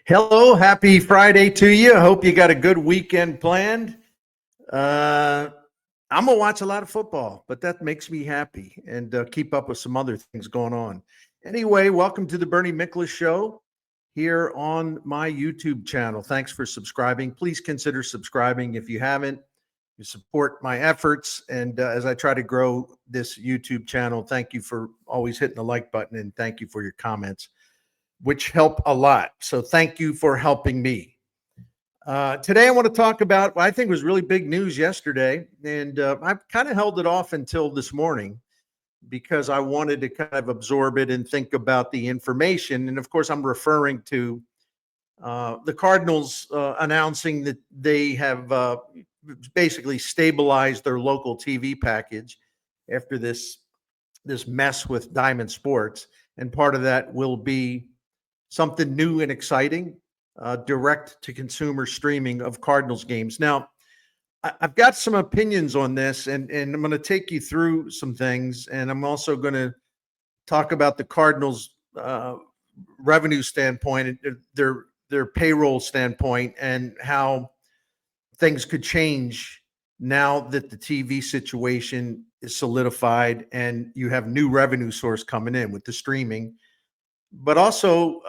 Hello, happy Friday to you. I hope you got a good weekend planned. I'm going to watch a lot of football, but that makes me happy and keep up with some other things going on. Anyway, welcome to the Miklasz Show here on my YouTube channel. Thanks for subscribing. Please consider subscribing if you haven't. You support my efforts. And as I try to grow this YouTube channel, thank you for always hitting the like button and thank you for your comments, which help a lot. So thank you for helping me. Today I want to talk about what I think was really big news yesterday, and I've kind of held it off until this morning because I wanted to kind of absorb it and think about the information. And of course, I'm referring to the Cardinals announcing that they have basically stabilized their local TV package after this mess with Diamond Sports, and part of that will be something new and exciting, direct to consumer streaming of Cardinals games. Now, I've got some opinions on this, and I'm going to take you through some things, and I'm also going to talk about the Cardinals' revenue standpoint, their payroll standpoint, and how things could change now that the TV situation is solidified and you have new revenue source coming in with the streaming, but also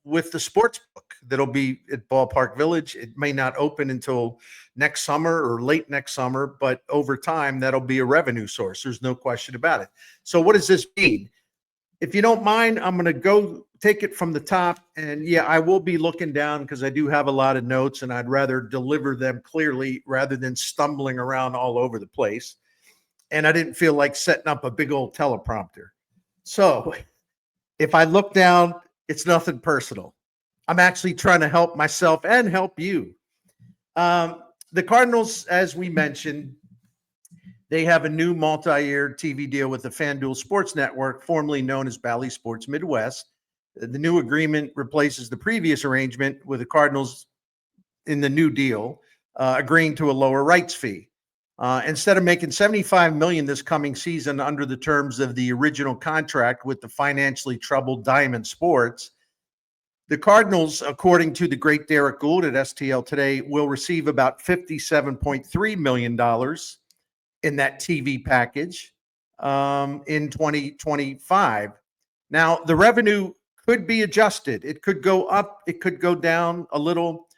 with the sports book that'll be at Ballpark Village. It may not open until next summer or late next summer, but over time, that'll be a revenue source. There's no question about it. So what does this mean? If you don't mind, I'm going to go take it from the top. And yeah, I will be looking down because I do have a lot of notes and I'd rather deliver them clearly rather than stumbling around all over the place. And I didn't feel like setting up a big old teleprompter. So if I look down, it's nothing personal. I'm actually trying to help myself and help you. The Cardinals, as we mentioned, they have a new multi-year TV deal with the FanDuel Sports Network, formerly known as Bally Sports Midwest. The new agreement replaces the previous arrangement with the Cardinals in the new deal, agreeing to a lower rights fee. Instead of making $75 million this coming season under the terms of the original contract with the financially troubled Diamond Sports, the Cardinals, according to the great Derek Gould at STL Today, will receive about $57.3 million in that TV package in 2025. Now, the revenue could be adjusted. It could go up. It could go down a little,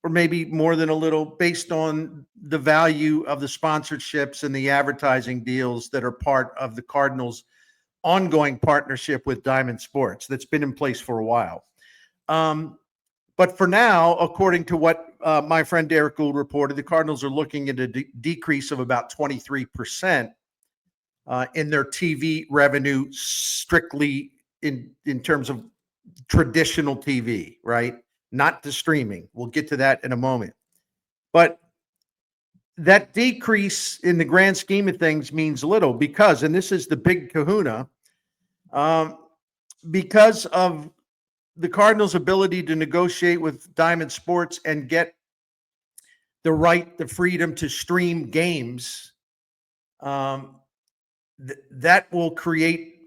or maybe more than a little, based on the value of the sponsorships and the advertising deals that are part of the Cardinals' ongoing partnership with Diamond Sports that's been in place for a while. But for now, according to what my friend Derek Gould reported, the Cardinals are looking at a decrease of about 23% in their TV revenue, strictly in terms of traditional TV, right? Not the streaming. We'll get to that in a moment. But that decrease in the grand scheme of things means little because, and this is the big kahuna, because of the Cardinals' ability to negotiate with Diamond Sports and get the right, the freedom to stream games, that will create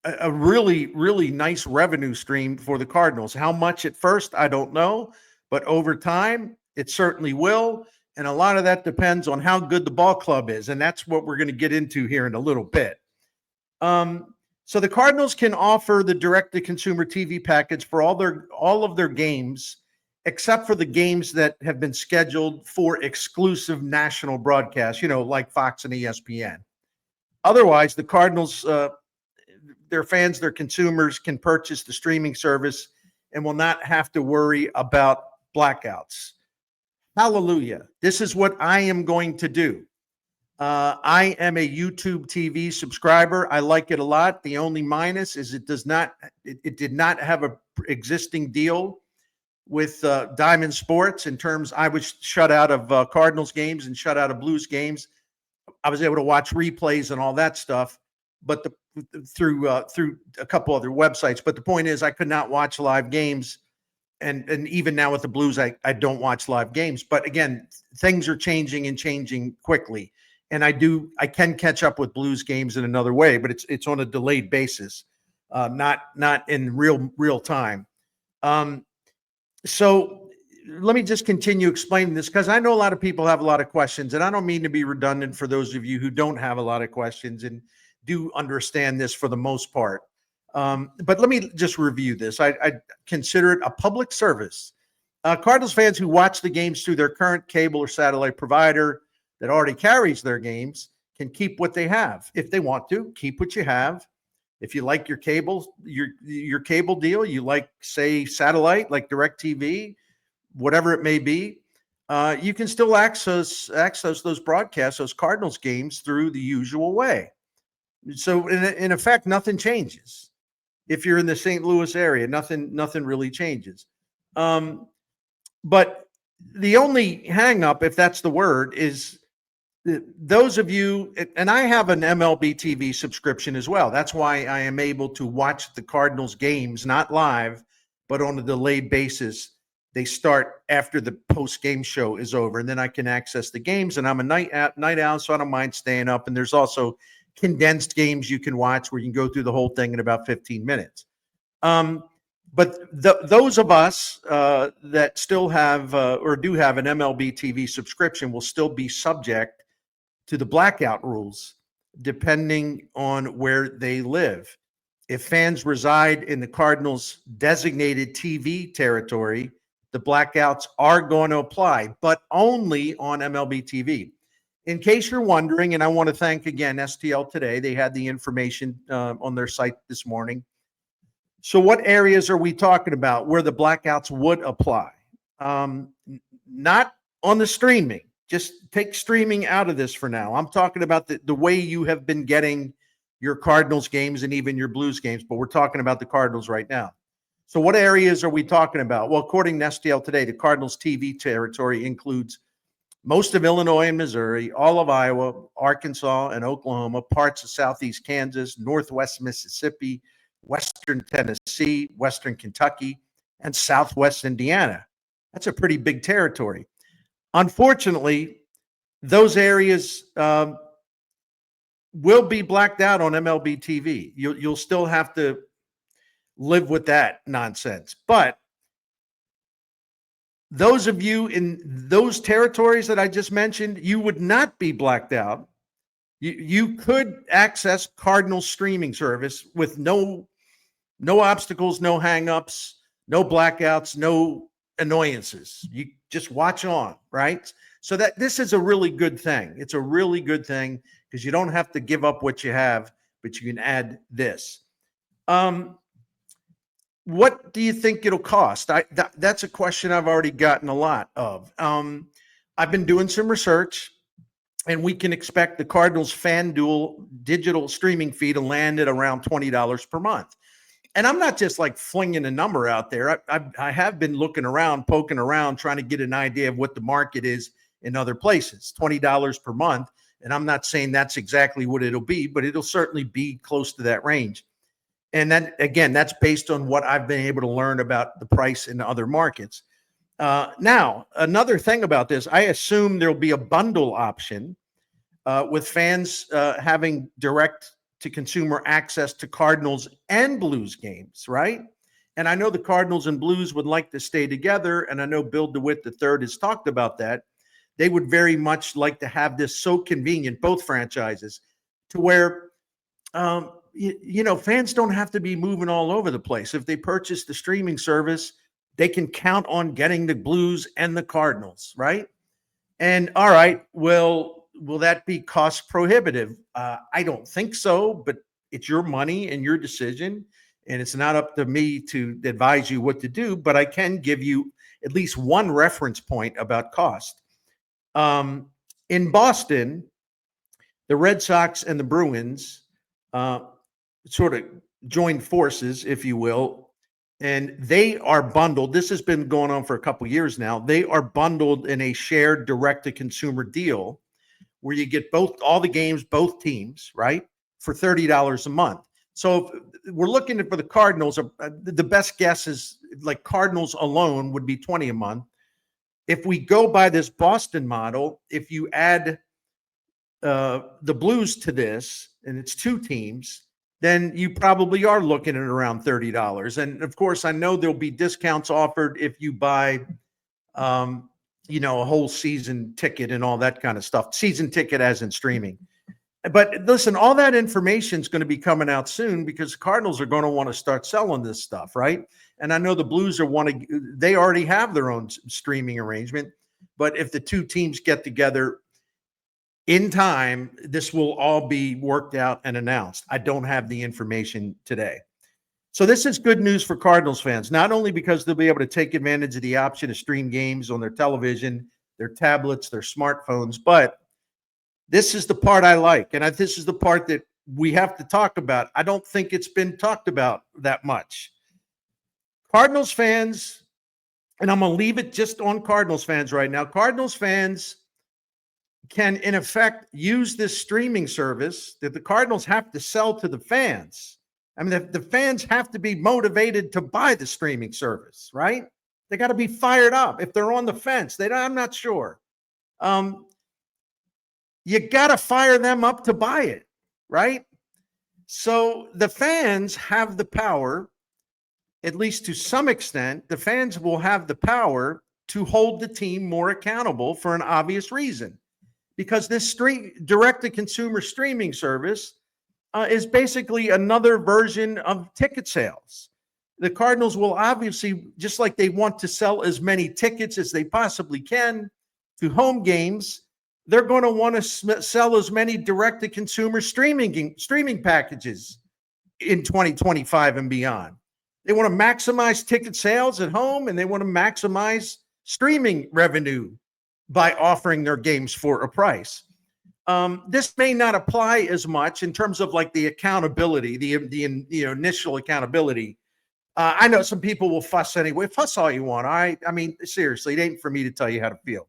a really, really nice revenue stream for the Cardinals. How much at first, I don't know, but over time, it certainly will. And a lot of that depends on how good the ball club is. And that's what we're going to get into here in a little bit. So the Cardinals can offer the direct-to-consumer TV package for all of their games, except for the games that have been scheduled for exclusive national broadcasts, like Fox and ESPN. Otherwise, the Cardinals, their fans, their consumers can purchase the streaming service and will not have to worry about blackouts. Hallelujah. This is what I am going to do. I am a YouTube TV subscriber. I like it a lot. The only minus is it did not have a existing deal with Diamond Sports in terms I was shut out of Cardinals games and shut out of Blues games. I was able to watch replays and all that stuff, but through a couple other websites. But the point is, I could not watch live games, and even now with the Blues, I don't watch live games. But again, things are changing and changing quickly, and I can catch up with Blues games in another way, but it's on a delayed basis, not in real time. So let me just continue explaining this, because I know a lot of people have a lot of questions, and I don't mean to be redundant for those of you who don't have a lot of questions and do understand this for the most part. But let me just review this. I consider it a public service. Cardinals fans who watch the games through their current cable or satellite provider that already carries their games can keep what they have. If they want to, keep what you have. If you like your cable, your cable deal, you like, say, satellite, like DirecTV, whatever it may be, you can still access those broadcasts, those Cardinals games, through the usual way. So in effect, nothing changes. If you're in the St. Louis area, nothing really changes. But the only hang up, if that's the word, is those of you, and I have an MLB TV subscription as well. That's why I am able to watch the Cardinals games, not live, but on a delayed basis. They start after the post-game show is over, and then I can access the games. And I'm a night owl, so I don't mind staying up. And there's also condensed games you can watch where you can go through the whole thing in about 15 minutes. But those of us that still have or do have an MLB TV subscription will still be subject to the blackout rules, depending on where they live. If fans reside in the Cardinals' designated TV territory, the blackouts are going to apply, but only on MLB TV. In case you're wondering, and I want to thank again STL Today, they had the information on their site this morning. So what areas are we talking about where the blackouts would apply? Not on the streaming. Just take streaming out of this for now. I'm talking about the way you have been getting your Cardinals games and even your Blues games, but we're talking about the Cardinals right now. So what areas are we talking about? Well, according to STL Today, the Cardinals TV territory includes most of Illinois and Missouri, all of Iowa, Arkansas and Oklahoma, parts of southeast Kansas, northwest Mississippi, western Tennessee, western Kentucky, and southwest Indiana. That's a pretty big territory. Unfortunately, those areas will be blacked out on MLB TV. You'll still have to live with that nonsense. But those of you in those territories that I just mentioned, you would not be blacked out. You could access Cardinal streaming service with no obstacles, no hangups, no blackouts, no annoyances. You just watch on, right? So that this is a really good thing. It's a really good thing because you don't have to give up what you have, but you can add this. What do you think it'll cost? That's a question I've already gotten a lot of. I've been doing some research, and we can expect the Cardinals FanDuel digital streaming fee to land at around $20 per month. And I'm not just like flinging a number out there. I have been looking around, poking around, trying to get an idea of what the market is in other places. $20 per month. And I'm not saying that's exactly what it'll be, but it'll certainly be close to that range. And then again, that's based on what I've been able to learn about the price in other markets. Now, another thing about this, I assume there'll be a bundle option with fans having direct to consumer access to Cardinals and Blues games, right? And I know the Cardinals and Blues would like to stay together, and I know Bill DeWitt III has talked about that. They would very much like to have this so convenient, both franchises, to where fans don't have to be moving all over the place. If they purchase the streaming service, they can count on getting the Blues and the Cardinals, right? And all right, will that be cost prohibitive? I don't think so, but it's your money and your decision, and it's not up to me to advise you what to do, but I can give you at least one reference point about cost. In Boston, the Red Sox and the Bruins sort of joined forces, if you will, and they are bundled. This has been going on for a couple years now. They are bundled in a shared direct-to-consumer deal where you get all the games, both teams, right, for $30 a month. So if we're looking for the Cardinals, the best guess is like Cardinals alone would be $20 a month. If we go by this Boston model, if you add the Blues to this, and it's two teams, then you probably are looking at around $30. And of course, I know there'll be discounts offered if you buy, a whole season ticket and all that kind of stuff. Season ticket as in streaming. But listen, all that information is going to be coming out soon because Cardinals are going to want to start selling this stuff, right? And I know the Blues they already have their own streaming arrangement. But if the two teams get together in time, this will all be worked out and announced. I don't have the information today. So this is good news for Cardinals fans, not only because they'll be able to take advantage of the option to stream games on their television, their tablets, their smartphones, but this is the part I like. And this is the part that we have to talk about. I don't think it's been talked about that much. Cardinals fans, and I'm going to leave it just on Cardinals fans right now. Cardinals fans can, in effect, use this streaming service that the Cardinals have to sell to the fans. I mean, the fans have to be motivated to buy the streaming service, right? They got to be fired up. If they're on the fence, I'm not sure. You got to fire them up to buy it, right? So the fans have the power, at least to some extent, the fans will have the power to hold the team more accountable for an obvious reason. Because this direct-to-consumer streaming service is basically another version of ticket sales. The Cardinals will obviously, just like they want to sell as many tickets as they possibly can to home games, they're going to want to sell as many direct-to-consumer streaming packages in 2025 and beyond. They want to maximize ticket sales at home, and they want to maximize streaming revenue by offering their games for a price. This may not apply as much in terms of like the accountability, the initial accountability. I know some people will fuss anyway. Fuss all you want. I mean, seriously, it ain't for me to tell you how to feel.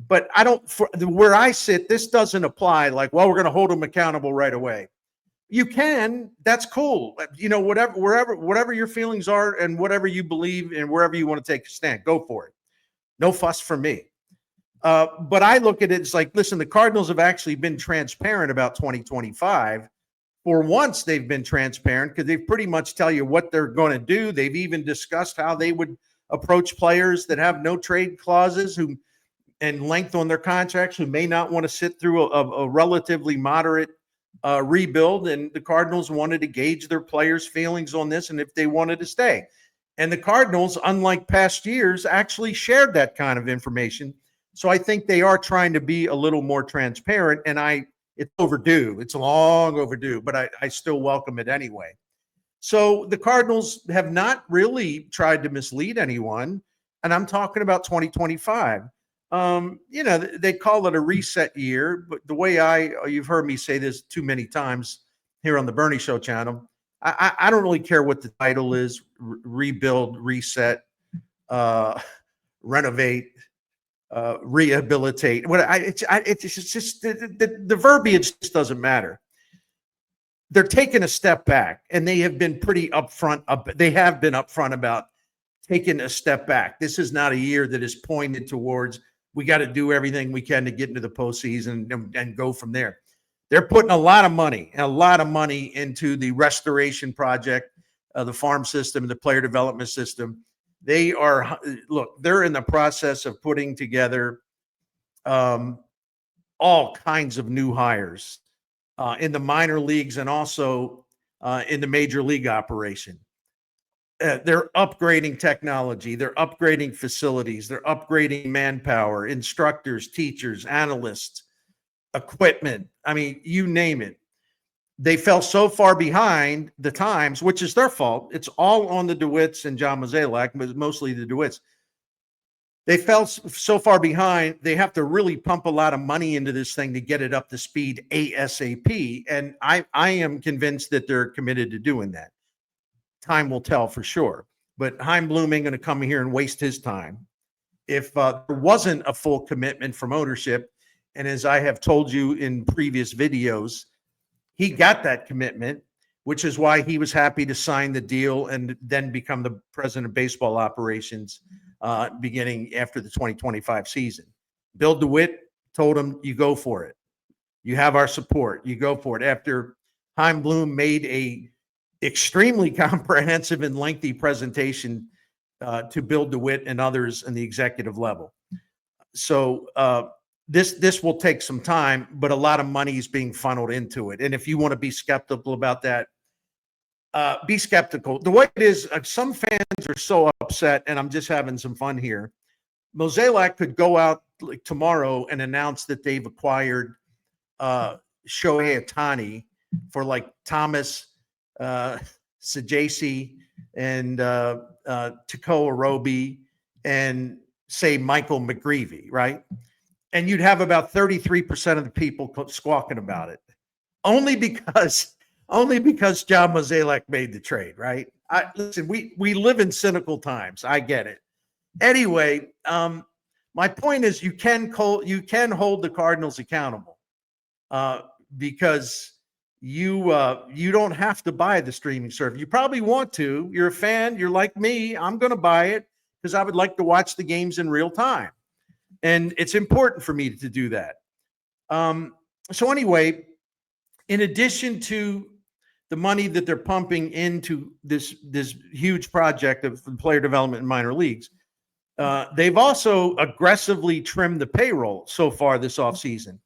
But where I sit, this doesn't apply like, well, we're going to hold them accountable right away. You can, that's cool. Whatever your feelings are and whatever you believe and wherever you want to take a stand, go for it. No fuss from me. But I look at it as like, listen, the Cardinals have actually been transparent about 2025. For once, they've been transparent because they pretty much tell you what they're going to do. They've even discussed how they would approach players that have no trade clauses and length on their contracts who may not want to sit through a relatively moderate rebuild. And the Cardinals wanted to gauge their players' feelings on this and if they wanted to stay. And the Cardinals, unlike past years, actually shared that kind of information. So I think they are trying to be a little more transparent, and it's overdue. It's long overdue, but I still welcome it anyway. So the Cardinals have not really tried to mislead anyone, and I'm talking about 2025. They call it a reset year, but the way you've heard me say this too many times here on the Bernie Show channel, I don't really care what the title is: rebuild, reset, renovate, rehabilitate. It's just the verbiage just doesn't matter. They're taking a step back, and they have been pretty upfront. They have been upfront about taking a step back. This is not a year that is pointed towards we got to do everything we can to get into the postseason and go from there. They're putting a lot of money into the restoration project, the farm system, the player development system. They're in the process of putting together all kinds of new hires in the minor leagues and also in the major league operation. They're upgrading technology. They're upgrading facilities. They're upgrading manpower, instructors, teachers, analysts, equipment. I mean, you name it. They fell so far behind the times, which is their fault. It's all on the DeWitts and John Mozeliak, but mostly the DeWitts. They fell so far behind, they have to really pump a lot of money into this thing to get it up to speed ASAP. And I am convinced that they're committed to doing that. Time will tell for sure. But Chaim Bloom ain't going to come here and waste his time. If there wasn't a full commitment from ownership, and as I have told you in previous videos, he got that commitment, which is why he was happy to sign the deal and then become the president of baseball operations beginning after the 2025 season. Bill DeWitt told him, you go for it. You have our support. You go for it. After Chaim Bloom made a extremely comprehensive and lengthy presentation to Bill DeWitt and others in the executive level. So this will take some time, but a lot of money is being funneled into it. And if you want to be skeptical about that, be skeptical. The way it is, some fans are so upset, and I'm just having some fun here. Mozeliak could go out like tomorrow and announce that they've acquired Shohei Ohtani for like Thomas Sajasi and Tako Arobi and say Michael McGreevy, right? And you'd have about 33% of the people squawking about it, only because John Mozeliak made the trade, right? Listen, we live in cynical times. I get it. Anyway, my point is you can hold the Cardinals accountable because you don't have to buy the streaming service. You probably want to. You're a fan. You're like me. I'm going to buy it because I would like to watch the games in real time. And it's important for me to do that. So anyway, in addition to the money that they're pumping into this huge project of player development in minor leagues, they've also aggressively trimmed the payroll so far this offseason.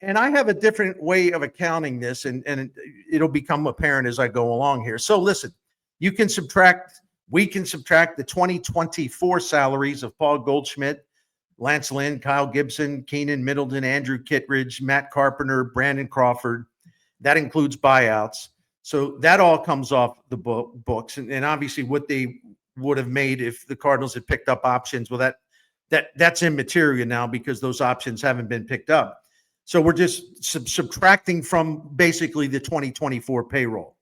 And I have a different way of accounting this, and it'll become apparent as I go along here. So listen, we can subtract the 2024 salaries of Paul Goldschmidt, Lance Lynn, Kyle Gibson, Keenan Middleton, Andrew Kittredge, Matt Carpenter, Brandon Crawford. That includes buyouts. So that all comes off the books. And obviously what they would have made if the Cardinals had picked up options, well, that's immaterial now because those options haven't been picked up. So we're just subtracting from basically the 2024 payroll.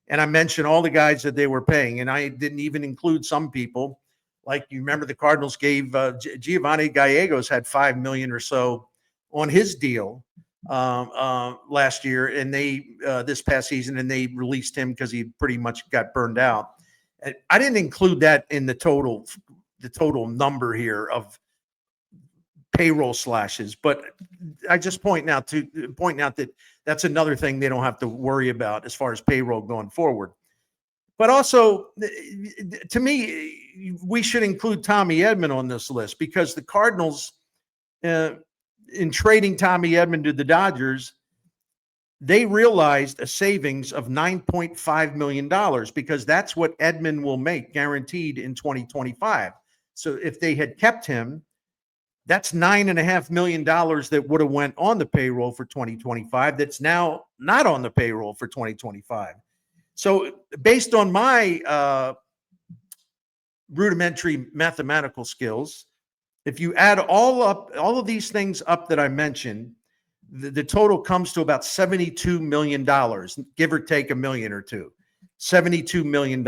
And I mentioned all the guys that they were paying, and I didn't even include some people. Like, you remember the Cardinals gave Giovanni Gallegos had $5 million or so on his deal last year, and they this past season, and they released him because he pretty much got burned out. And I didn't include that in the total number here of payroll slashes, but I just point out that that's another thing they don't have to worry about as far as payroll going forward. But also, to me, we should include Tommy Edmund on this list because the Cardinals, in trading Tommy Edmund to the Dodgers, they realized a savings of $9.5 million because that's what Edmund will make guaranteed in 2025. So if they had kept him, that's $9.5 million that would have went on the payroll for 2025. That's now not on the payroll for 2025. So based on my rudimentary mathematical skills, if you add all of these things up that I mentioned, the total comes to about $72 million, give or take $1 million or $2, $72 million.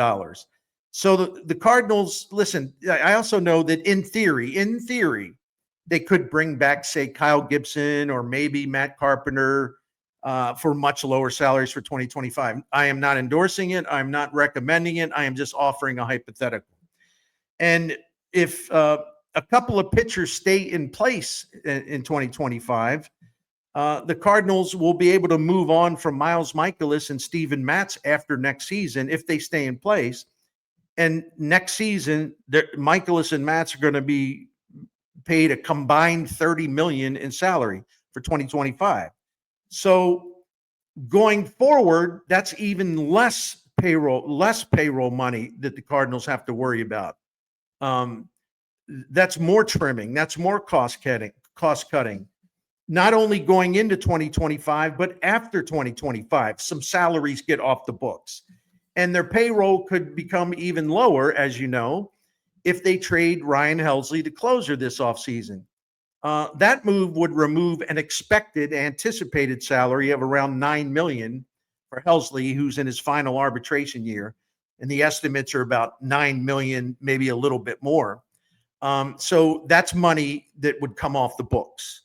So the Cardinals, listen, I also know that in theory, they could bring back, say, Kyle Gibson or maybe Matt Carpenter for much lower salaries for 2025. I am not endorsing it. I'm not recommending it. I am just offering a hypothetical. And if a couple of pitchers stay in place in 2025, the Cardinals will be able to move on from Miles Michaelis and Steven Matz after next season if they stay in place. And next season, Michaelis and Matz are going to be paid a combined $30 million in salary for 2025. So going forward, that's even less payroll money that the Cardinals have to worry about. That's more trimming. That's more cost cutting. Not only going into 2025, but after 2025, some salaries get off the books. And their payroll could become even lower, as you know, if they trade Ryan Hesley to closer this offseason. That move would remove an anticipated salary of around $9 million for Hesley, who's in his final arbitration year. And the estimates are about $9 million, maybe a little bit more. So that's money that would come off the books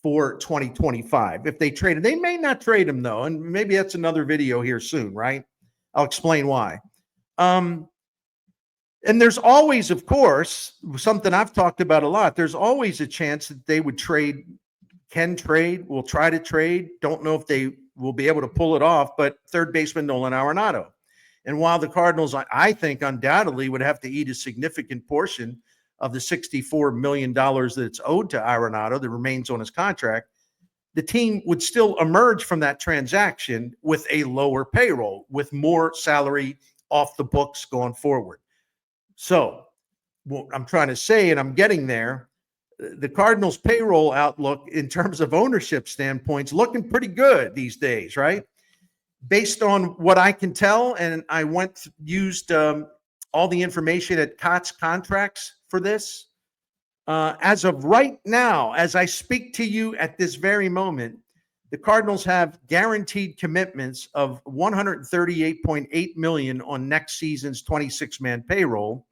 for 2025. If they trade him, they may not trade him though. And maybe that's another video here soon, right? I'll explain why. And there's always, of course, something I've talked about a lot. There's always a chance that they would will try to trade. Don't know if they will be able to pull it off, but third baseman Nolan Arenado. And while the Cardinals, I think, undoubtedly would have to eat a significant portion of the $64 million that's owed to Arenado that remains on his contract, the team would still emerge from that transaction with a lower payroll, with more salary off the books going forward. So what I'm trying to say, and I'm getting there, the Cardinals payroll outlook in terms of ownership standpoints looking pretty good these days, right? Based on what I can tell, and I used all the information at Cots Contracts for this. As of right now, as I speak to you at this very moment, the Cardinals have guaranteed commitments of $138.8 million on next season's 26-man payroll.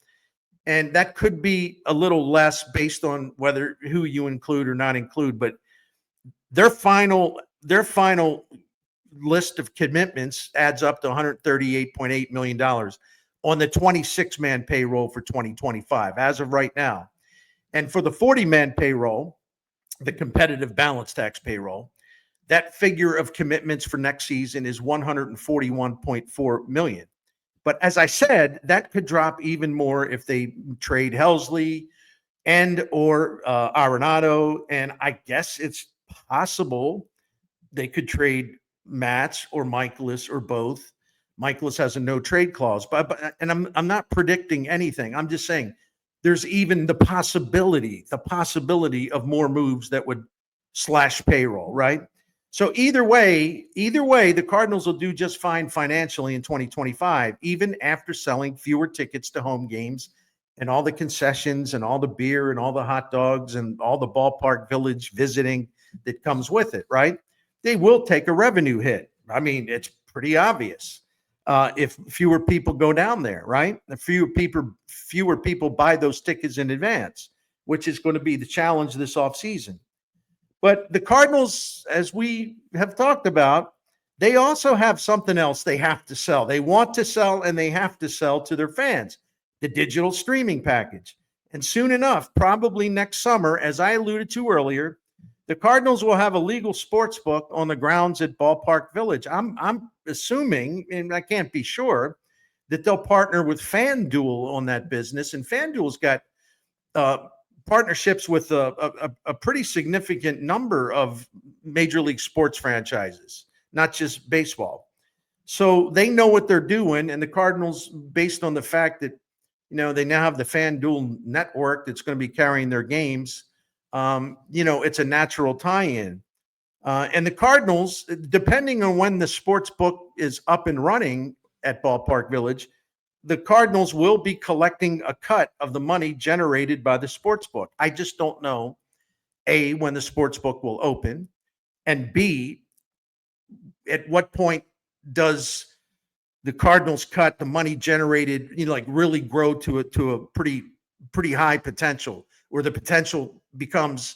And that could be a little less based on who you include or not include, but their final list of commitments adds up to $138.8 million on the 26-man payroll for 2025 as of right now. And for the 40-man payroll, the competitive balance tax payroll, that figure of commitments for next season is $141.4 million. But as I said, that could drop even more if they trade Hesley or Arenado. And I guess it's possible they could trade Matz or Miklasz or both. Miklasz has a no trade clause, but I'm not predicting anything. I'm just saying there's even the possibility of more moves that would slash payroll, right? So either way, the Cardinals will do just fine financially in 2025, even after selling fewer tickets to home games and all the concessions and all the beer and all the hot dogs and all the Ballpark Village visiting that comes with it, right? They will take a revenue hit. I mean, it's pretty obvious. If fewer people go down there, right? If fewer people buy those tickets in advance, which is going to be the challenge this offseason. But the Cardinals, as we have talked about, they also have something else they have to sell. They want to sell and they have to sell to their fans, the digital streaming package. And soon enough, probably next summer, as I alluded to earlier, the Cardinals will have a legal sports book on the grounds at Ballpark Village. I'm assuming, and I can't be sure, that they'll partner with FanDuel on that business. And FanDuel's got partnerships with a pretty significant number of Major League sports franchises, not just baseball. So they know what they're doing. And the Cardinals, based on the fact that, they now have the FanDuel network that's going to be carrying their games, it's a natural tie-in. And the Cardinals, depending on when the sports book is up and running at Ballpark Village, the Cardinals will be collecting a cut of the money generated by the sports book. I just don't know, A, when the sports book will open, and B, at what point does the Cardinals cut the money generated, really grow to a pretty high potential, where the potential becomes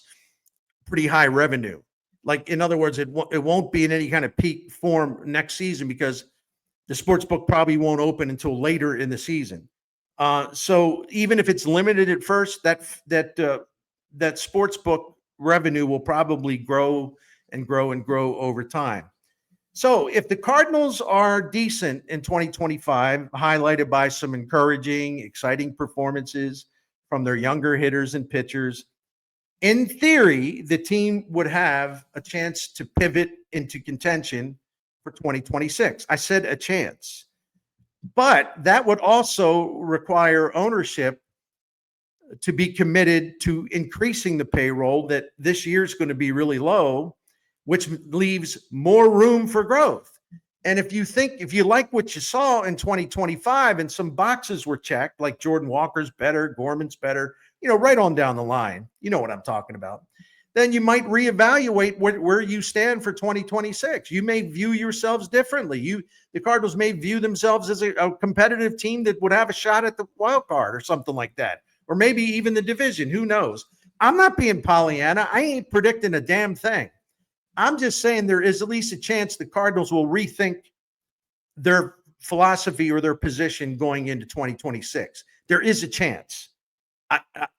pretty high revenue. Like, in other words, it won't be in any kind of peak form next season because the sports book probably won't open until later in the season. So even if it's limited at first, that sports book revenue will probably grow and grow and grow over time. So if the Cardinals are decent in 2025, highlighted by some encouraging, exciting performances from their younger hitters and pitchers, in theory, the team would have a chance to pivot into contention for 2026. I said a chance, but that would also require ownership to be committed to increasing the payroll that this year is going to be really low, which leaves more room for growth. And if you like what you saw in 2025 and some boxes were checked, like Jordan Walker's better, Gorman's better, right on down the line, you know what I'm talking about, then you might reevaluate where you stand for 2026. You may view yourselves differently. The Cardinals may view themselves as a competitive team that would have a shot at the wild card or something like that, or maybe even the division. Who knows? I'm not being Pollyanna. I ain't predicting a damn thing. I'm just saying there is at least a chance the Cardinals will rethink their philosophy or their position going into 2026. There is a chance.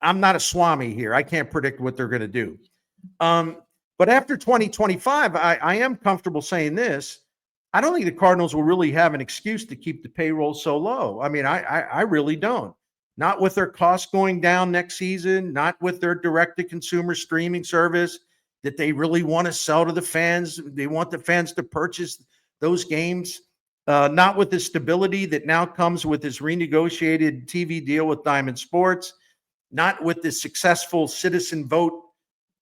I'm not a Swami here. I can't predict what they're going to do. But after 2025, I am comfortable saying this. I don't think the Cardinals will really have an excuse to keep the payroll so low. I mean, I really don't. Not with their costs going down next season, not with their direct-to-consumer streaming service that they really want to sell to the fans. They want the fans to purchase those games. Not with the stability that now comes with this renegotiated TV deal with Diamond Sports. Not with the successful citizen vote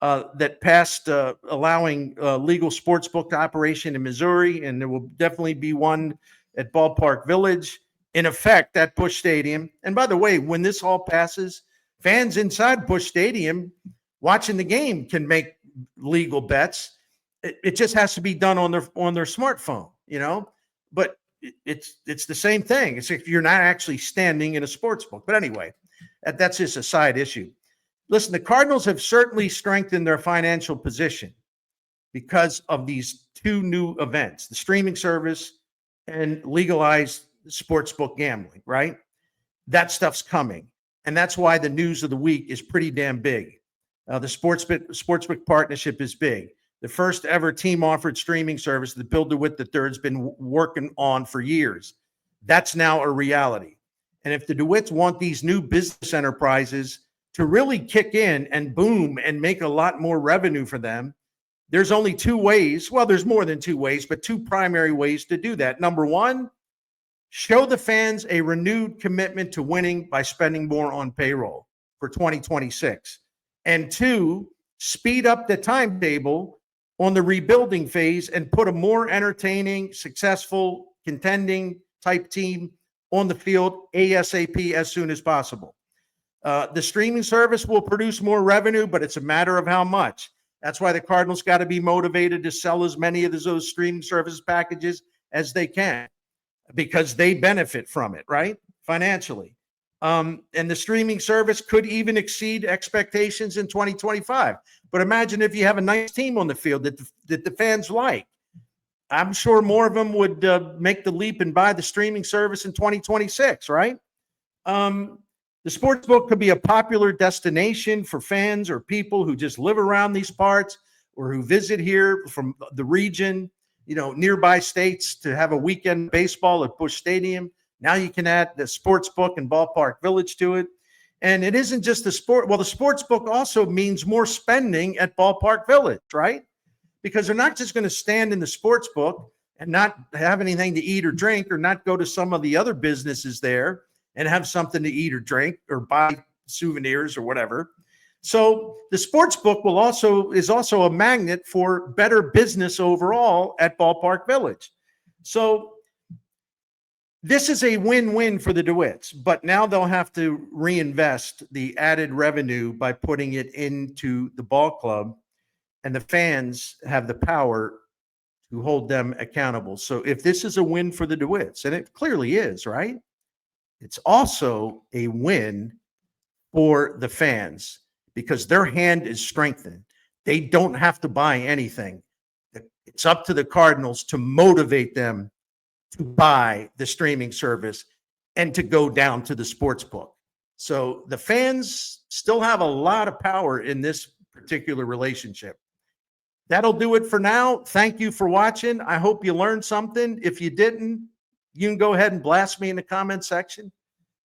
that passed allowing legal sportsbook operation in Missouri, and there will definitely be one at Ballpark Village. In effect, at Busch Stadium. And by the way, when this all passes, fans inside Busch Stadium watching the game can make legal bets. It just has to be done on their smartphone, you know. But it's the same thing. It's if you're not actually standing in a sports book. But anyway, that's just a side issue. Listen, the Cardinals have certainly strengthened their financial position because of these two new events, the streaming service and legalized sportsbook gambling, right? That stuff's coming. And that's why the news of the week is pretty damn big. The sportsbook partnership is big. The first ever team offered streaming service that Bill DeWitt III has been working on for years. That's now a reality. And if the DeWitts want these new business enterprises to really kick in and boom and make a lot more revenue for them, there's only two ways. Well, there's more than two ways, but two primary ways to do that. Number one, show the fans a renewed commitment to winning by spending more on payroll for 2026. And two, speed up the timetable on the rebuilding phase and put a more entertaining, successful, contending type team on the field ASAP as soon as possible. The streaming service will produce more revenue, but it's a matter of how much. That's why the Cardinals got to be motivated to sell as many of those streaming service packages as they can, because they benefit from it, right? Financially. And the streaming service could even exceed expectations in 2025. But imagine if you have a nice team on the field that the fans like. I'm sure more of them would make the leap and buy the streaming service in 2026, right? The sports book could be a popular destination for fans or people who just live around these parts or who visit here from the region, you know, nearby states to have a weekend baseball at Busch Stadium. Now you can add the sports book and Ballpark Village to it. And it isn't just the sport. Well, the sports book also means more spending at Ballpark Village, right? Because they're not just going to stand in the sports book and not have anything to eat or drink, or not go to some of the other businesses there and have something to eat or drink or buy souvenirs or whatever. So the sports book is also a magnet for better business overall at Ballpark Village. So this is a win-win for the DeWitts, but now they'll have to reinvest the added revenue by putting it into the ball club, and the fans have the power to hold them accountable. So if this is a win for the DeWitts, and it clearly is, right? It's also a win for the fans because their hand is strengthened. They don't have to buy anything. It's up to the Cardinals to motivate them to buy the streaming service and to go down to the sports book. So the fans still have a lot of power in this particular relationship. That'll do it for now. Thank you for watching. I hope you learned something. If you didn't, you can go ahead and blast me in the comment section.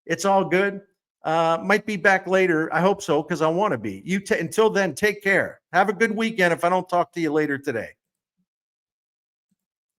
It's all good. Might be back later. I hope so, because I want to be. Until then, take care. Have a good weekend if I don't talk to you later today.